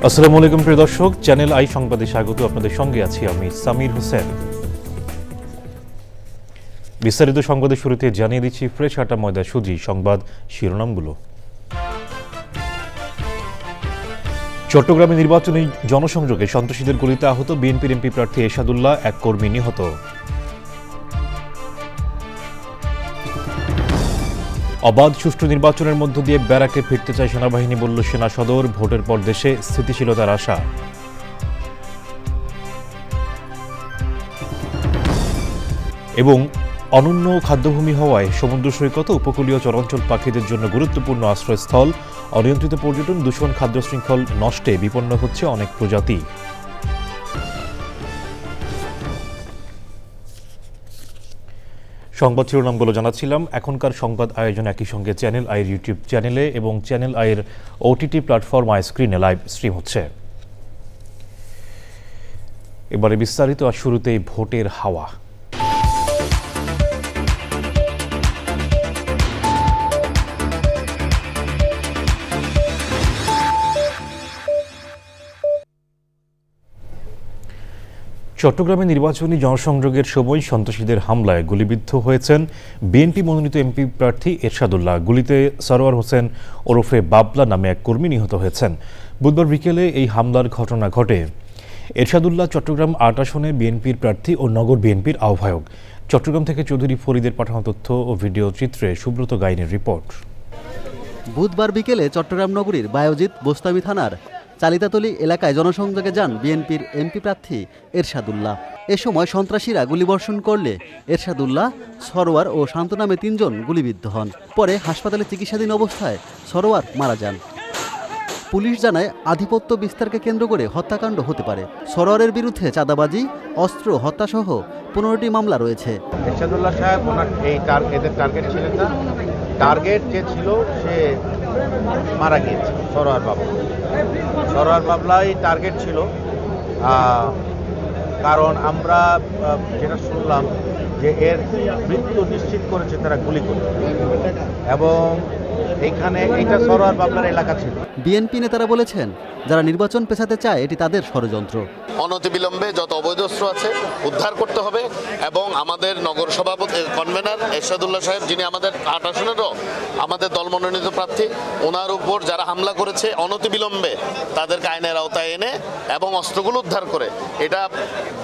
আসসালামু আলাইকুম প্রিয় দর্শক, চ্যানেল আই সংবাদে স্বাগত। আপনাদের সঙ্গে আছি আমি সামির হোসেন। বিস্তারিত সংবাদের শুরুতে জানিয়ে দিচ্ছি ফ্রেশ আটা ময়দা সুজি সংবাদ শিরোনামগুলো। চট্টগ্রামে নির্বাচনী জনসংযোগে সন্ত্রাসীদের গুলিতে আহত বিএনপির এমপি প্রার্থী এরশাদুল্লাহ, এক কর্মী নিহত। অবাধ সুষ্ঠু নির্বাচনের মধ্য দিয়ে ব্যারাকে ফিরতে চায় সেনাবাহিনী, বলল সেনা সদর। ভোটের পর দেশে স্থিতিশীলতার আশা। এবং অনন্য খাদ্যভূমি হওয়ায় সমুদ্র সৈকত উপকূলীয় চরাঞ্চল পাখিদের জন্য গুরুত্বপূর্ণ আশ্রয়স্থল। অনিয়ন্ত্রিত পর্যটন, দূষণ, খাদ্য শৃঙ্খল নষ্টে বিপন্ন হচ্ছে অনেক প্রজাতি। সংবাদ শিরোনামগুলো জানাচ্ছিলাম। এখনকার সংবাদ আয়োজন একই সঙ্গে চ্যানেল আইয়ের ইউটিউব চ্যানেলে এবং চ্যানেল আইয়ের ওটিটি প্ল্যাটফর্ম আই স্ক্রিনে লাইভ স্ট্রিম হচ্ছে। এবারে বিস্তারিত। আর শুরুতেই ভোটের হাওয়া। চট্টগ্রামে নির্বাচনী জনসংযোগের সময় সন্ত্রাসীদের হামলায় গুলিবিদ্ধ হয়েছেন বিএনপি মনোনীত এমপি প্রার্থী এরশাদুল্লাহ। গুলিতে সরোয়ার হোসেন ওরফে বাবলা নামে এক কর্মী নিহত হয়েছেন। বুধবার বিকেলে এই হামলার ঘটনা ঘটে। এরশাদুল্লাহ চট্টগ্রাম ৮ আসনে বিএনপির প্রার্থী ও নগর বিএনপির আহ্বায়ক। চট্টগ্রাম থেকে চৌধুরী ফরিদের পাঠানো তথ্য ও ভিডিও চিত্রে সুব্রত গাইনের রিপোর্ট। বুধবার বিকেলে চট্টগ্রাম নগরীর বায়োজিৎ বোস্তামি থানার চালিতাতলী এলাকায় জনসংযোগে যান বিএনপির এমপি প্রার্থী এরশাদুল্লাহ। এ সময় সন্ত্রাসীরা গুলিবর্ষণ করলে এরশাদুল্লাহ, সরোয়ার ও শান্ত নামে ৩ জন গুলিবিদ্ধ হন। পরে হাসপাতালে চিকিৎসাধীন অবস্থায় সরোয়ার মারা যান। পুলিশ জানায়, আধিপত্য বিস্তারকে কেন্দ্র করে হত্যাকাণ্ড হতে পারে। সরোয়ারের বিরুদ্ধে চাঁদাবাজি, অস্ত্র, হত্যাসহ 15টি মামলা রয়েছে। এরশাদুল্লাহ সাহেব এদের টার্গেট ছিলেন না। টার্গেট যে ছিল সে মারা গিয়েছে। সরোয়ার বাবলাই টার্গেট ছিল। কারণ আমরা যেটা শুনলাম যে এর মৃত্যু নিশ্চিত করেছে তারা গুলি করে, এবং এইটা সরোয়ার বাবলার এলাকা ছিল। বিএনপি নেতারা বলেছেন, যারা নির্বাচন পেছাতে চায় এটি তাদের ষড়যন্ত্র। অনতিবিলম্বে যত অবৈধ অস্ত্র আছে উদ্ধার করতে হবে, এবং আমাদের নগর সভাপতি কনভেনার এরশাদুল্লাহ সাহেব, যিনি আমাদের ৮ আসনেরও আমাদের দল মনোনীত প্রার্থী, ওনার উপর যারা হামলা করেছে অনতিবিলম্বে তাদেরকে আইনের আওতায় এনে এবং অস্ত্রগুলো উদ্ধার করে এটা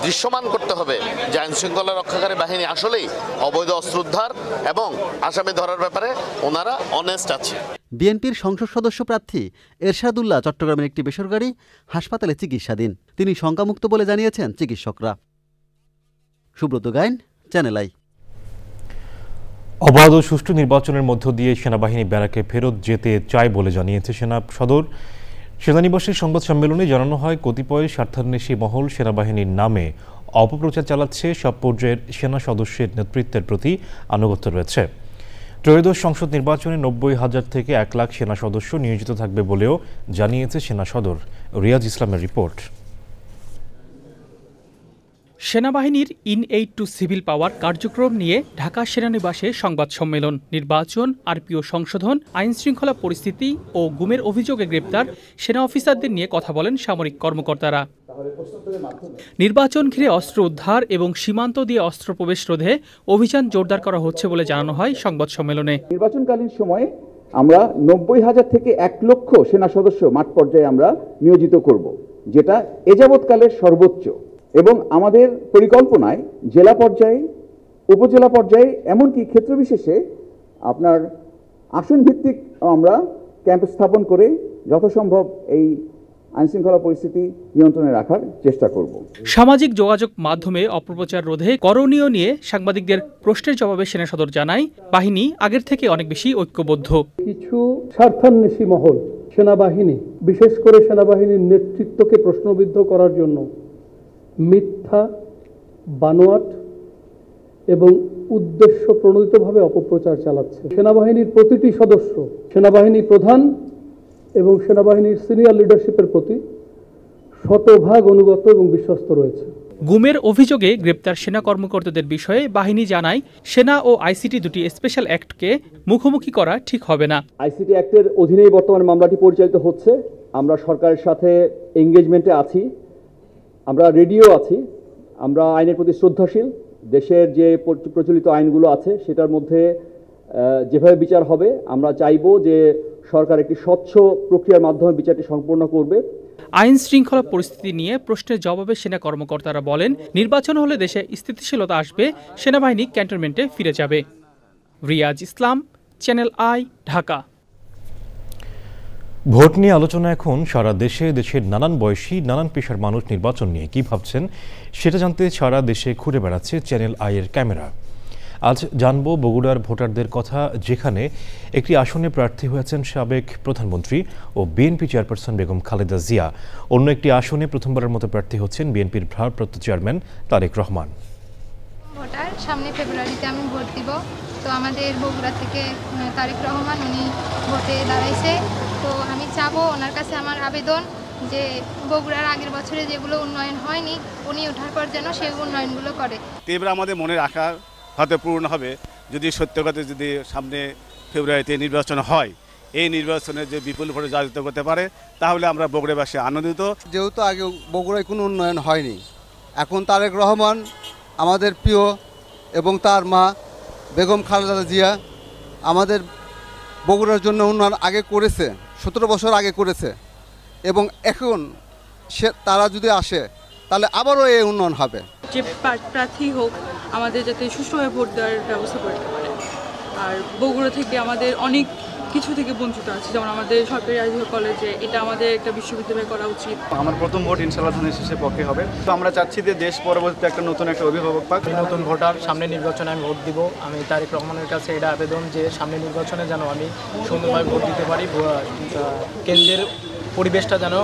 দৃশ্যমান করতে হবে যে আইন শৃঙ্খলা রক্ষাকারী বাহিনী আসলেই অবৈধ অস্ত্র উদ্ধার এবং আসামি ধরার ব্যাপারে ওনারা অনেস্ট আছে। বিএনপির সংসদ সদস্য প্রার্থী এরশাদুল্লাহ চট্টগ্রামের একটি বেসরকারি হাসপাতালে চিকিৎসাধীন। তিনি শঙ্কামুক্ত বলে জানিয়েছেন চিকিৎসকরা। Subrata Gayen, channel I. অবাধ ও সুষ্ঠু নির্বাচনের মধ্য দিয়ে সেনাবাহিনী ব্যারাকে ফেরত যেতে চায় বলে জানিয়েছে সেনা সদর। সেনানিবাসের সংবাদ সম্মেলনে জানানো হয়, কতিপয় স্বার্থান্বেষী মহল সেনাবাহিনীর নামে অপপ্রচার চালাচ্ছে। সব পর্যায়ের সেনা সদস্যের নেতৃত্বের প্রতি আনুগত্য রয়েছে। ত্রয়োদশ সংসদ নির্বাচনে ৯০,০০০ থেকে ১ লাখ সেনা সদস্য নিয়োজিত থাকবে বলেও জানিয়েছে সেনা সদর। রিয়াজ ইসলামের রিপোর্ট। সেনাবাহিনীর ইন-এইড টু সিভিল পাওয়ার কার্যক্রম নিয়ে ঢাকা সেনানিবাসে সংবাদ সম্মেলন। নির্বাচন, আরপিও সংশোধন, আইন শৃঙ্খলা পরিস্থিতি ও গুমের অভিযোগে গ্রেপ্তার সেনা অফিসারদের নিয়ে কথা বলেন সামরিক কর্মকর্তারা। নির্বাচন ঘিরে অস্ত্র উদ্ধার এবং সীমান্ত দিয়ে অস্ত্র প্রবেশ রোধে অভিযান জোরদার করা হচ্ছে বলে জানানো হয় সংবাদ সম্মেলনে। নির্বাচনকালীন সময়ে আমরা ৯০,০০০ থেকে ১ লক্ষ সেনা সদস্য মাঠ পর্যায়ে আমরা নিয়োজিত করব, যেটা এযাবৎকালের সর্বোচ্চ। এবং আমাদের পরিকল্পনায় জেলা পর্যায়ে, উপজেলা পর্যায়ে, এমনকি ক্ষেত্র বিশেষে আপনার আসন ভিত্তিক আমরা ক্যাম্প স্থাপন করে যথাসম্ভব এই আইনশৃঙ্খলা পরিস্থিতি নিয়ন্ত্রণে রাখার চেষ্টা করব। সামাজিক যোগাযোগ মাধ্যমে অপপ্রচার রোধে করণীয় নিয়ে সাংবাদিকদের প্রশ্নের জবাবে সেনা সদর জানায়, বাহিনী আগের থেকে অনেক বেশি ঐক্যবদ্ধ। কিছু স্বার্থান্বেষী মহল সেনাবাহিনী, বিশেষ করে সেনাবাহিনীর নেতৃত্বকে প্রশ্নবিদ্ধ করার জন্য মিথ্যা, বানোয়াট এবং উদ্দেশ্য প্রণোদিতভাবে অপপ্রচার চালাচ্ছে। সেনাবাহিনীর প্রতিটি সদস্য, সেনাবাহিনী প্রধান এবং সেনাবাহিনীর সিনিয়র লিডারশিপের প্রতি শতভাগ অনুগত এবং বিশ্বস্ত রয়েছে। গুমের অভিযোগে গ্রেপ্তার সেনা কর্মকর্তাদের বিষয়ে বাহিনী জানায়, সেনা ও আইসিটি দুটি স্পেশাল অ্যাক্টকে মুখোমুখি করা ঠিক হবে না। আইসিটি অ্যাক্টের অধীনেই বর্তমানে মামলাটি পরিচালিত হচ্ছে আমরা সরকারের সাথে এঙ্গেজমেন্টে আছি, আমরা রেডিও আছি, আমরা আইনের প্রতি শ্রদ্ধাশীল। দেশের যে প্রচলিত আইনগুলো আছে সেটার মধ্যে যেভাবে বিচার হবে আমরা চাইব যে সরকার একটি স্বচ্ছ প্রক্রিয়ার মাধ্যমে বিচারটি সম্পন্ন করবে। আইন শৃঙ্খলা পরিস্থিতি নিয়ে প্রশ্নের জবাবে সেনা কর্মকর্তারা বলেন, নির্বাচন হলে দেশে স্থিতিশীলতা আসবে, সেনাবাহিনী ক্যান্টনমেন্টে ফিরে যাবে। রিয়াজ ইসলাম, চ্যানেল আই, ঢাকা। ভোট নিয়ে আলোচনা এখন সারা দেশে। দেশের নানান বয়সী নানান পেশার মানুষ নির্বাচন নিয়ে কি ভাবছেন সেটা জানতে সারা দেশে ঘুরে বেড়াচ্ছে চ্যানেল আই এর ক্যামেরা। আজ জানব বগুড়ার ভোটারদের কথা, যেখানে একটি আসনে প্রার্থী হয়েছেন সাবেক প্রধানমন্ত্রী ও বিএনপি চেয়ারপারসন বেগম খালেদা জিয়া। অন্য একটি আসনে প্রথমবারের মতো প্রার্থী হচ্ছেন বিএনপির ভারপ্রাপ্ত চেয়ারম্যান তারেক রহমান। ভোটার, সামনে ফেব্রুয়ারিতে আমি ভোট দিব। তো আমাদের বগুড়া থেকে তারেক রহমান উনি ভোটে দাঁড়াইছে। তো আমি চাবো ওনার কাছে আমার আবেদন যে বগুড়ার আগের বছরে যেগুলো উন্নয়ন হয়নি উনি ওঠার পর যেন সেই উন্নয়নগুলো করে। এবার আমাদের মনের আশা হয়তো পূর্ণ হবে যদি সত্য কথা, যদি সামনে ফেব্রুয়ারিতে নির্বাচন হয়, এই নির্বাচনে যে বিপুল ভোটে জয়যুক্ত করতে পারে তাহলে আমরা বগুড়াবাসী আনন্দিত। যেহেতু আগে বগুড়ায় কোনো উন্নয়ন হয়নি, এখন তারেক রহমান আমাদের প্রিয় এবং তার মা বেগম খালেদা জিয়া আমাদের বগুড়ার জন্য উন্নয়ন আগে করেছে, 17 বছর আগে করেছে, এবং এখন তারা যদি আসে তাহলে আবারও এই উন্নয়ন হবে। যে প্রার্থী হোক আমাদের যাতে সুষ্ঠুভাবে ভোট দেওয়ার ব্যবস্থা করতে পারে। আর বগুড়া থেকে আমাদের অনেক কিছু থেকে বঞ্চিত আছে, যেমন আমাদের সরকারি রাজকীয় কলেজে এটা আমাদের একটা বিশ্ববিদ্যালয় করা উচিত। আমার প্রথম ভোট ইনশাআল্লাহ ধানের শীষের পক্ষে হবে। তো আমরা চাচ্ছি যে দেশ পরবর্তীতে একটা নতুন একটা অভিভাবক পাক। নতুন ভোটার, সামনে নির্বাচনে আমি ভোট দিব। আমি তারেক রহমানের কাছে এটা আবেদন যে সামনে নির্বাচনে যেন আমি সুন্দরভাবে ভোট দিতে পারি, কেন্দ্রের পরিবেশটা যেন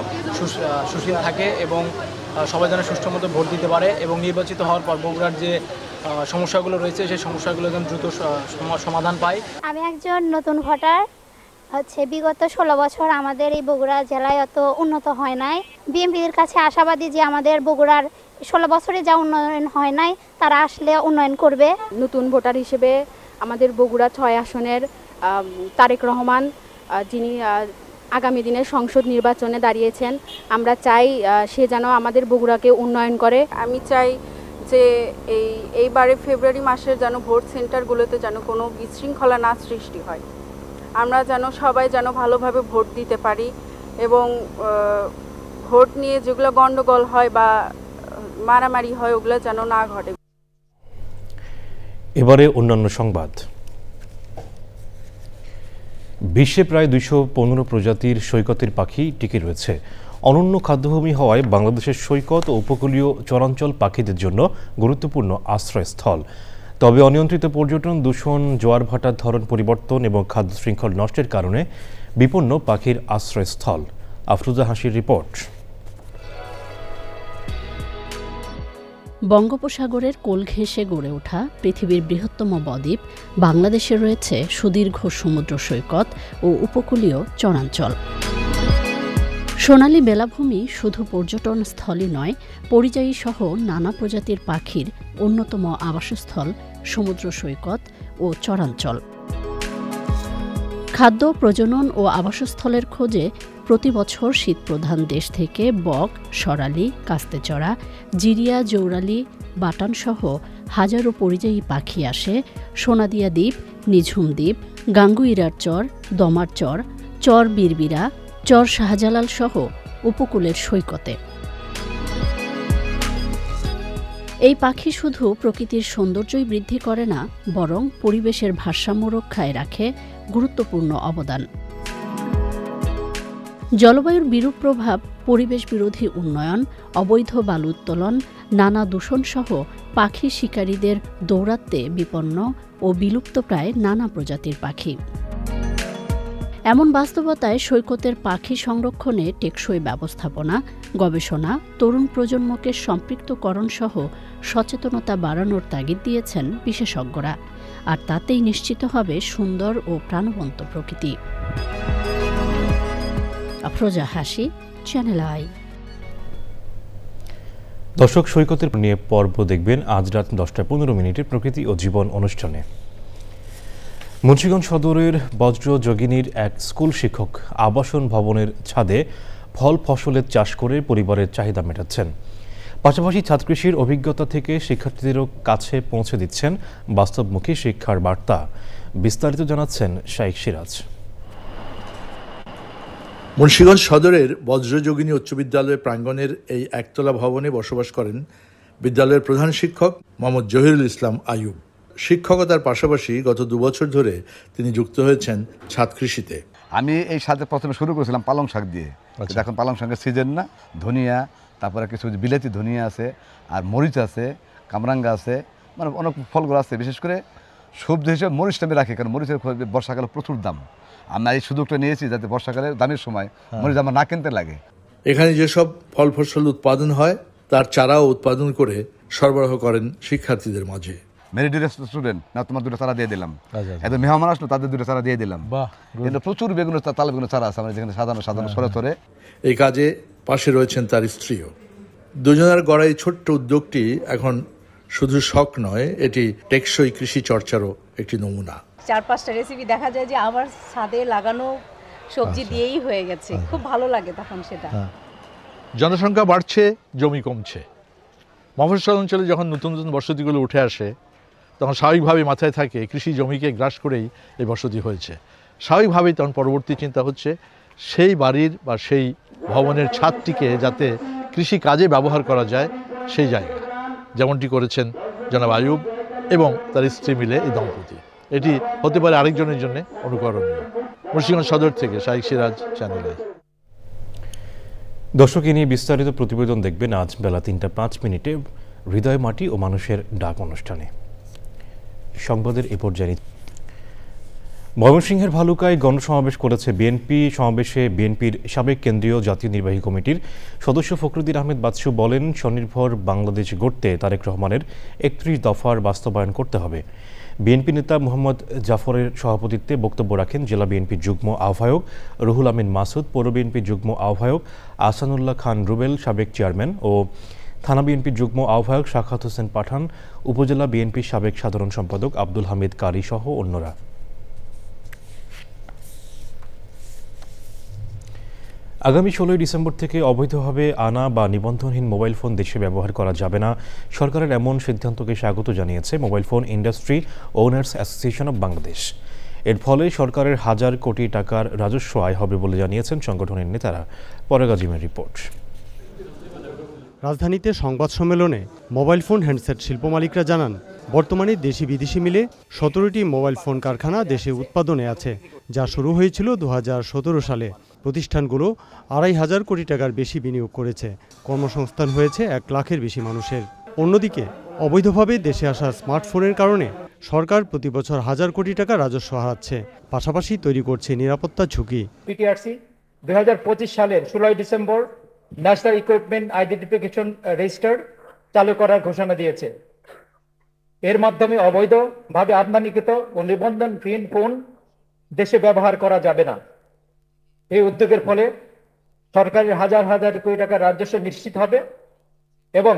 সুশীল থাকে এবং সবাই যেন সুষ্ঠু মতো ভোট দিতে পারে, এবং নির্বাচিত হওয়ার পর বগুড়ার যে সমস্যাগুলো রয়েছে সেই সমস্যাগুলো যেন দ্রুত সমাধান পায়। আমি একজন নতুন ভোটার, বিগত 16 বছর আমাদের এই বগুড়া জেলায় অত উন্নত হয় নাই। বিএনপির কাছে আশাবাদী যে আমাদের বগুড়ার 16 বছরে যা উন্নয়ন হয় নাই তারা আসলে উন্নয়ন করবে। নতুন ভোটার হিসেবে আমাদের বগুড়া 6 আসনের তারেক রহমান, যিনি আগামী দিনের সংসদ নির্বাচনে দাঁড়িয়েছেন, আমরা চাই সে যেন আমাদের বগুড়াকে উন্নয়ন করে। আমি চাই যে এইবারে ফেব্রুয়ারি মাসের যেন ভোট সেন্টারগুলোতে যেন কোনো বিশৃঙ্খলা না সৃষ্টি হয়, আমরা যেন সবাই যেন ভালোভাবে ভোট দিতে পারি, এবং ভোট নিয়ে যেগুলো গন্ডগোল হয় বা মারামারি হয় ওগুলো যেন না ঘটে। এবারে অন্যান্য সংবাদ। বিশ্বে প্রায় 215 প্রজাতির সৈকতের পাখি টিকে রয়েছে। অনন্য খাদ্যভূমি হওয়ায় বাংলাদেশের সৈকত ও উপকূলীয় চরাঞ্চল পাখিদের জন্য গুরুত্বপূর্ণ আশ্রয়স্থল। তবে অনিয়ন্ত্রিত পর্যটন, দূষণ, জোয়ার ভাটার ধরন পরিবর্তন এবং খাদ্য শৃঙ্খল নষ্টের কারণে বিপন্ন পাখির আশ্রয়স্থল। আফরুজা হাসির রিপোর্ট। বঙ্গোপসাগরের কোল ঘেঁষে গড়ে ওঠা পৃথিবীর বৃহত্তম বদ্বীপ বাংলাদেশে রয়েছে সুদীর্ঘ সমুদ্র সৈকত ও উপকূলীয় চরাঞ্চল। সোনালী বেলাভূমি শুধু পর্যটন স্থলই নয়, পরিযায়ী সহ নানা প্রজাতির পাখির অন্যতম আবাসস্থল সমুদ্র সৈকত ও চরাঞ্চল। খাদ্য, প্রজনন ও আবাসস্থলের খোঁজে প্রতি বছর শীতপ্রধান দেশ থেকে বক, সরালি, কাস্তেচড়া, জিরিয়া, জৌরালি, বাটানসহ হাজারো পরিযায়ী পাখি আসে সোনাদিয়া দ্বীপ, নিঝুম দ্বীপ, গাঙ্গুইরার চর, দমার চর, চর বীরবিরা, চর শাহজালাল সহ উপকূলের সৈকতে। এই পাখি শুধু প্রকৃতির সৌন্দর্যই বৃদ্ধি করে না, বরং পরিবেশের ভারসাম্য রক্ষায় রাখে গুরুত্বপূর্ণ অবদান। জলবায়ুর বিরূপ প্রভাব, পরিবেশ বিরোধী উন্নয়ন, অবৈধ বালু উত্তোলন, নানা দূষণসহ পাখি শিকারীদের দৌরাত্ম্যে বিপন্ন ও বিলুপ্তপ্রায় নানা প্রজাতির পাখি। এমন বাস্তবতায় সৈকতের পাখি সংরক্ষণে টেকসই ব্যবস্থাপনা, গবেষণা, তরুণ প্রজন্মকে সম্পৃক্তকরণ সহ সচেতনতা বাড়ানোর তাগিদ দিয়েছেন বিশেষজ্ঞরা। আর তাতেই নিশ্চিত হবে সুন্দর ও প্রাণবন্ত প্রকৃতি। আফরোজা হাসি, চ্যানেল আই। দর্শক, সৈকতের নিয়ে পর্ব দেখবেন আজ রাত 10:15 প্রকৃতি ও জীবন অনুষ্ঠানে। মুন্সিগঞ্জ সদরের বজ্র যোগিনীর এক স্কুল শিক্ষক আবাসন ভবনের ছাদে ফল ফসলের চাষ করে পরিবারের চাহিদা মেটাচ্ছেন। পাশাপাশি ছাদ কৃষির অভিজ্ঞতা থেকে শিক্ষার্থীদেরও কাছে পৌঁছে দিচ্ছেন বাস্তবমুখী শিক্ষার বার্তা। বিস্তারিত জানাচ্ছেন শাইখ সিরাজ। মুন্সিগঞ্জ সদরের বজ্রযোগিনী উচ্চ বিদ্যালয়ের প্রাঙ্গণের এই একতলা ভবনে বসবাস করেন বিদ্যালয়ের প্রধান শিক্ষক মোহাম্মদ জহিরুল ইসলাম আয়ুব। শিক্ষকতার পাশাপাশি গত 2 বছর ধরে তিনি যুক্ত হয়েছেন ছাদ কৃষিতে। আমি এই সাথে প্রথমে শুরু করেছিলাম পালং শাক দিয়ে। এখন পালং শাকের সিজন না, ধনিয়া, তারপরে কিছু বিলাতি ধনিয়া আছে, আর মরিচ আছে, কামরাঙ্গা আছে, মানে অনেক ফলগুলো আছে। বিশেষ করে সবজি হিসেবে মরিচটা আমি রাখি, কারণ মরিচের বর্ষাকালে প্রচুর দাম। আমরা এই সুযোগটা নিয়েছি যাতে বর্ষাকালে দামের সময় মরিচ আমার না কিনতে লাগে। এখানে যেসব ফল ফসল উৎপাদন হয় তার চারাও উৎপাদন করে সরবরাহ করেন শিক্ষার্থীদের মাঝে। মেরিটোরিয়াস স্টুডেন্ট না, তোমার 2টা চারা দিয়ে দিলাম। একদম মেহমান আসলো, তাদের 2টা চারা দিয়ে দিলাম। কিন্তু প্রচুর বেগুনের তাল বেগুনের চারা আছে আমরা যেখানে সাধারণ সরে ধরে। এই কাজে পাশে রয়েছেন তার স্ত্রীও। দুজনের গড়া এই ছোট্ট উদ্যোগটি এখন শুধু শখ নয়, এটি টেকসই কৃষি চর্চারও একটি নমুনা। 4-5টা রেসিপি দেখা যায় যে আমার ছাদে লাগানো সবজি দিয়েই হয়ে গেছে। খুব ভালো লাগে তখন সেটা। জনসংখ্যা বাড়ছে, জমি কমছে। মফস্বল অঞ্চলে যখন নতুন নতুন বসতিগুলো উঠে আসে তখন স্বাভাবিকভাবেই মাথায় থাকে কৃষি জমিকে গ্রাস করেই এই বসতি হয়েছে। স্বাভাবিকভাবেই তখন পরবর্তী চিন্তা হচ্ছে সেই বাড়ির বা সেই ভবনের ছাদটিকে যাতে কৃষি কাজে ব্যবহার করা যায় সেই জায়গা, যেমনটি করেছেন জনাব আয়ুব এবং তার স্ত্রী মিলে এই দম্পতি। এটি হতে পারে আরেকজনের জন্য অনুকরণীয়। মুন্সিগঞ্জ সদর থেকে শাইখ সিরাজ, চ্যানেল আই। দর্শক, এ নিয়ে বিস্তারিত প্রতিবেদন দেখবেন আজ বেলা 3টা 5 মিনিটে হৃদয় মাটি ও মানুষের ডাক অনুষ্ঠানে। সংবাদের এ পর্যায়ে ময়মনসিংহের ভালুকায় গণসমাবেশ করেছে বিএনপি। সমাবেশে বিএনপির সাবেক কেন্দ্রীয় জাতীয় নির্বাহী কমিটির সদস্য ফখরুদ্দিন আহমেদ বাদশু বলেন, স্বনির্ভর বাংলাদেশ গড়তে তারেক রহমানের 31 দফার বাস্তবায়ন করতে হবে। বিএনপি নেতা মোহাম্মদ জাফরের সভাপতিত্বে বক্তব্য রাখেন জেলা বিএনপির যুগ্ম আহ্বায়ক রুহুল আমিন মাসুদ, পৌর বিএনপির যুগ্ম আহ্বায়ক আহসানুল্লাহ খান রুবেল, সাবেক চেয়ারম্যান ও থানা বিএনপির যুগ্ম আহ্বায়ক শাখাত হোসেন পাঠান, উপজেলা বিএনপির সাবেক সাধারণ সম্পাদক আব্দুল হামিদ কারি সহ অন্যরা। আগামী 16 ডিসেম্বর থেকে অবৈধভাবে আনা বা নিবন্ধনহীন মোবাইল ফোন দেশে ব্যবহার করা যাবে না। সরকারের এমন সিদ্ধান্তকে স্বাগত জানিয়েছে mobile phone industry owners association of Bangladesh. এর ফলে সরকারের 1000 কোটি টাকার রাজস্ব আয় হবে বলে জানিয়েছেন সংগঠনের নেতারা। পরাগ আজিমের রিপোর্ট। রাজধানীতে সংবাদ সম্মেলনে মোবাইল ফোন হ্যান্ডসেট শিল্প মালিকরা জানান, বর্তমানে দেশি বিদেশি মিলে 17টি মোবাইল ফোন কারখানা দেশে উৎপাদনে আছে, যা শুরু হয়েছিল 2017 সালে। প্রতিষ্ঠানগুলো 2500 কোটি টাকার বেশি বিনিয়োগ করেছে। কর্মসংস্থান হয়েছে 1 লাখের বেশি মানুষের। অন্যদিকে অবৈধভাবে দেশে আসা স্মার্টফোনের কারণে সরকার প্রতি বছর 1000 কোটি টাকা রাজস্ব হারাচ্ছে, পাশাপাশি তৈরি করছে নিরাপত্তা ঝুঁকি। পিটিআরসি 2025 সালের 16 December national equipment identification register চালু করার ঘোষণা দিয়েছে। এর মাধ্যমে অবৈধভাবে আমদানিকৃত ও নিবন্ধনহীন ফোন দেশে ব্যবহার করা যাবে না। এই উদ্যোগের ফলে সরকারের 1000 কোটি টাকার রাজস্ব নিশ্চিত হবে এবং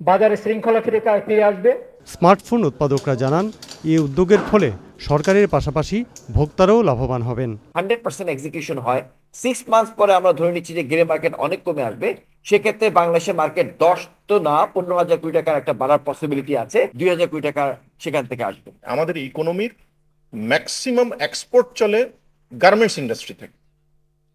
বাজারে শৃঙ্খলা ফিরে আসবে। স্মার্টফোন উৎপাদকরা জানান, এই উদ্যোগের ফলে সরকারের পাশাপাশি ভোক্তারাও লাভবান হবেন। 100% এক্সিকিউশন হয়, 6 মান্থস পরে আমরা ধরে নিচ্ছি যে গ্রে মার্কেট অনেক কমে আসবে। সেক্ষেত্রে বাংলাদেশের মার্কেট 10 তো না 15,000 কোটি টাকার একটা বাড়ার পসিবিলিটি আছে। 2000 কোটি টাকা সেখান থেকে আসবে। আমাদের ইকোনমির ম্যাক্সিমাম এক্সপোর্ট চলে গার্মেন্টস ইন্ডাস্ট্রি থেকে।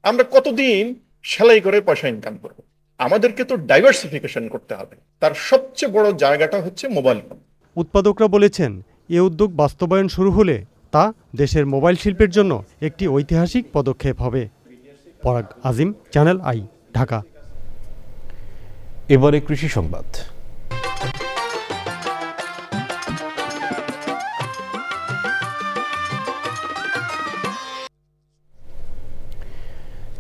আমরা কতদিন সেলাই করে পয়সা ইনকাম করব? আমাদেরকে তো ডাইভার্সিফিকেশন করতে হবে। তার সবচেয়ে বড় জায়গাটা হচ্ছে মোবাইল ফোন। উৎপাদকরা বলেছেন, এ উদ্যোগ বাস্তবায়ন শুরু হলে তা দেশের মোবাইল শিল্পের জন্য একটি ঐতিহাসিক পদক্ষেপ হবে। পরাগ আজিম, চ্যানেল আই, ঢাকা। এবারে কৃষি সংবাদ।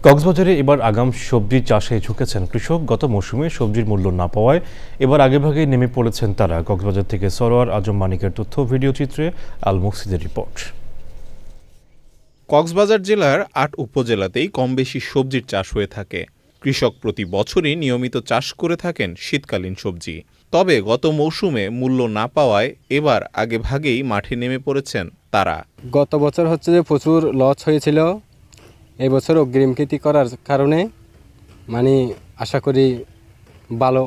কক্সবাজারে এবার আগাম সবজি চাষে ঝুঁকেছেন কৃষক। গত মৌসুমে সবজির মূল্য না পাওয়ায় এবার আগেভাগে নেমে পড়েছেন তারা। কক্সবাজার থেকে সরোয়ার আজম মানিকের তথ্য, ভিডিও চিত্রে আল মুফসিদের রিপোর্ট। কক্সবাজার জেলার 8 উপজেলাতেই কম বেশি সবজির চাষ হয়ে থাকে। কৃষক প্রতি বছরই নিয়মিত চাষ করে থাকেন শীতকালীন সবজি। তবে গত মৌসুমে মূল্য না পাওয়ায় এবার আগেভাগেই মাঠে নেমে পড়েছেন তারা। গত বছর হচ্ছে যে প্রচুর লস হয়েছিল, এবছর অগ্রিম কৃতি করার কারণে মানে আশা করি ভালো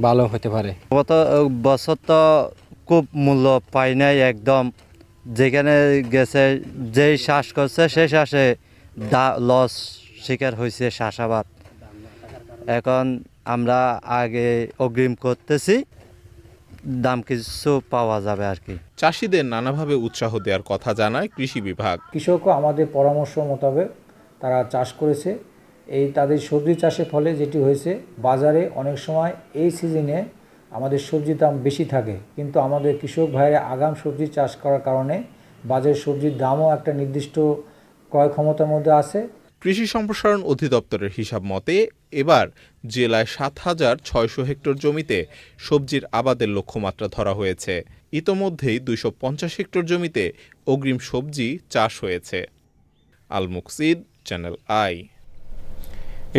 ভালো হতে পারে। গত বছর তো খুব মূল্য পাই নাই, একদম যেখানে গেছে যেই চাষ করছে সেই চাষে লস শিকার হয়েছে চাষাবাদ। এখন আমরা আগে অগ্রিম করতেছি, দাম কিছু পাওয়া যাবে আর কি। চাষিদের নানাভাবে উৎসাহ দেওয়ার কথা জানায় কৃষি বিভাগ। কৃষকও আমাদের পরামর্শ মোতাবেক তারা চাষ করেছে। এই তাদের সবজি চাষের ফলে যেটি হয়েছে, বাজারে অনেক সময় এই সিজনে আমাদের সবজির দাম বেশি থাকে, কিন্তু আমাদের কৃষক ভাইরা আগাম সবজি চাষ করার কারণে বাজারে সবজির দামও একটা নির্দিষ্ট ক্রয় ক্ষমতার মধ্যে আছে। কৃষি সম্প্রসারণ অধিদপ্তরের হিসাব মতে এবার জেলায় ৭,৬০০ হেক্টর জমিতে সবজির আবাদের লক্ষ্যমাত্রা ধরা হয়েছে। ইতোমধ্যেই ২৫০ হেক্টর জমিতে অগ্রিম সবজি চাষ হয়েছে। আল মুকসিদ, চ্যানেল আই।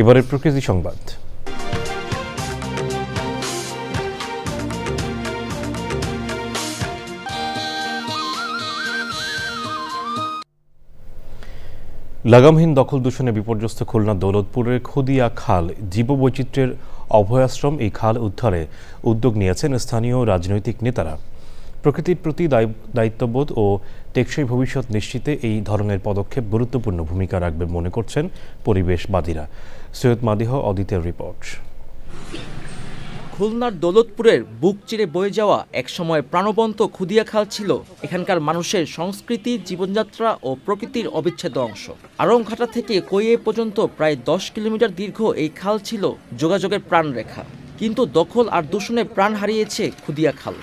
এবারের প্রকৃতি সংবাদ। লাগামহীন দখল দূষণে বিপর্যস্ত খুলনা দৌলতপুরের খুদিয়া খাল জীববৈচিত্র্যের অভয়াশ্রম। এই খাল উদ্ধারে উদ্যোগ নিয়েছেন স্থানীয় রাজনৈতিক নেতারা। প্রকৃতির প্রতি দায়িত্ববোধ ও টেকসই ভবিষ্যৎ নিশ্চিতে এই ধরনের পদক্ষেপ গুরুত্বপূর্ণ ভূমিকা রাখবে মনে করছেন পরিবেশবাদীরা। সৈয়দ মাদিহ অদিতের রিপোর্ট। খুলনার দৌলতপুরের বুক চিরে বয়ে যাওয়া একসময় প্রাণবন্ত খুদিয়া খাল ছিল এখানকার মানুষের সংস্কৃতি, জীবনযাত্রা ও প্রকৃতির অবিচ্ছেদ্য অংশ। আড়ংঘাটা থেকে কৈয়ে পর্যন্ত প্রায় 10 কিলোমিটার দীর্ঘ এই খাল ছিল যোগাযোগের প্রাণরেখা, কিন্তু দখল আর দূষণে প্রাণ হারিয়েছে খুদিয়া খাল।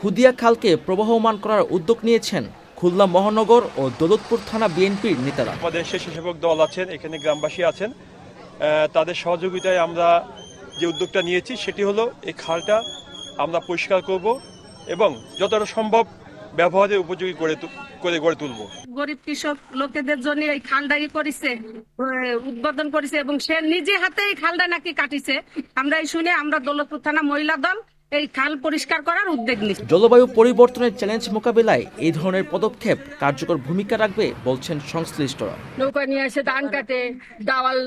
খুদিয়া খালকে প্রবাহমান করার উদ্যোগ নিয়েছেন খুলনা মহানগর ও দৌলতপুর থানা বিএনপির নেতারা। আমাদের স্বেচ্ছাসেবক দল আছেন, এখানে গ্রামবাসী আছেন, তাদের সহযোগিতায় আমরা যে উদ্যোগটা নিয়েছি সেটি হলো এই খালটা আমরা পরিষ্কার করব এবং যতটা সম্ভব ব্যবহারের উপযোগী করে গড়ে তুলব। গরিব কৃষক লোকেদের জন্য এই খালটাই করেছে, উদ্বোধন করেছে এবং সে নিজে হাতে এই খালটা নাকি কাটিছে। আমরা এই শুনে আমরা দৌলতপুর থানা মহিলা দল এই খাল পরিষ্কার করার উদ্যোগ নিয়েছে। জলবায়ু পরিবর্তনের চ্যালেঞ্জ মোকাবেলায় এই ধরনের পদক্ষেপ কার্যকর ভূমিকা রাখবে বলছেন সংশ্লিষ্টরা। নৌকা নিয়ে এসে ধান কাটে, দাওয়াল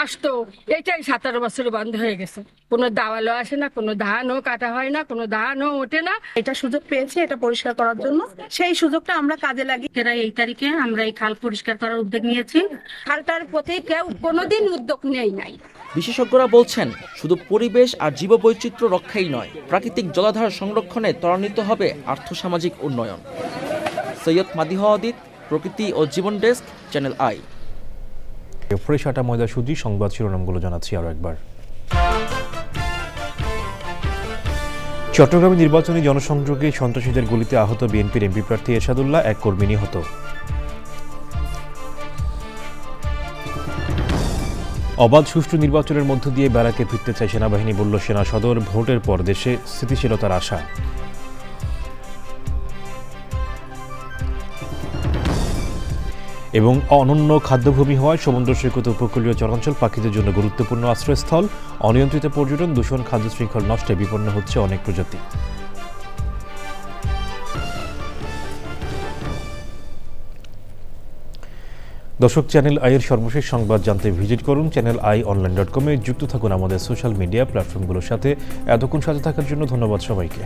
আসতো, এটাই 17 বছর বন্ধ হয়ে গেছে। কোনো দাওয়ালও আসে না, কোনো ধানও কাটা হয় না, কোনো ধানও ওঠে না। এটা সুযোগ পেয়েছে এটা পরিষ্কার করার জন্য, সেই সুযোগটা আমরা কাজে লাগি। এই তারিখে আমরা এই খাল পরিষ্কার করার উদ্যোগ নিয়েছি। খালটার প্রতি কেউ কোনোদিন উদ্যোগ নেই নাই। বিশেষজ্ঞরা বলছেন শুধু পরিবেশ আর জীববৈচিত্র্য রক্ষাই নয়, প্রাকৃতিক জলাধার সংরক্ষণে ত্বরান্বিত হবে আর্থসামাজিক উন্নয়ন। সৈয়দ মাদিহ অদিত, প্রকৃতি ও জীবন ডেস্ক, চ্যানেল আই। ফ্রেশ আটা ময়দা সুজি সংবাদ শিরোনামগুলো জানাচ্ছি আরো একবার। চট্টগ্রামে নির্বাচনী জনসংযোগে সন্ত্রাসীদের গুলিতে আহত বিএনপির এমপি প্রার্থী এরশাদুল্লাহ, এক কর্মী নিহত। অবাধ সুষ্ঠু নির্বাচনের মধ্য দিয়ে ব্যারাকে ফিরতে চায় সেনাবাহিনী, বলল সেনা সদর। ভোটের পর দেশে স্থিতিশীলতার আশা। এবং অনন্য খাদ্যভূমি হওয়ায় সমুদ্র সৈকত উপকূলীয় চরাঞ্চল পাখিদের জন্য গুরুত্বপূর্ণ আশ্রয়স্থল। অনিয়ন্ত্রিত পর্যটন, দূষণ, খাদ্য শৃঙ্খল নষ্টে বিপন্ন হচ্ছে অনেক প্রজাতি। দর্শক, চ্যানেল আই এর সর্বশেষ সংবাদ জানতে ভিজিট করুন channelionline.com-এ। যুক্ত থাকুন আমাদের সোশ্যাল মিডিয়া প্ল্যাটফর্মগুলোর সাথে। এতক্ষণ সাথে থাকার জন্য ধন্যবাদ সবাইকে।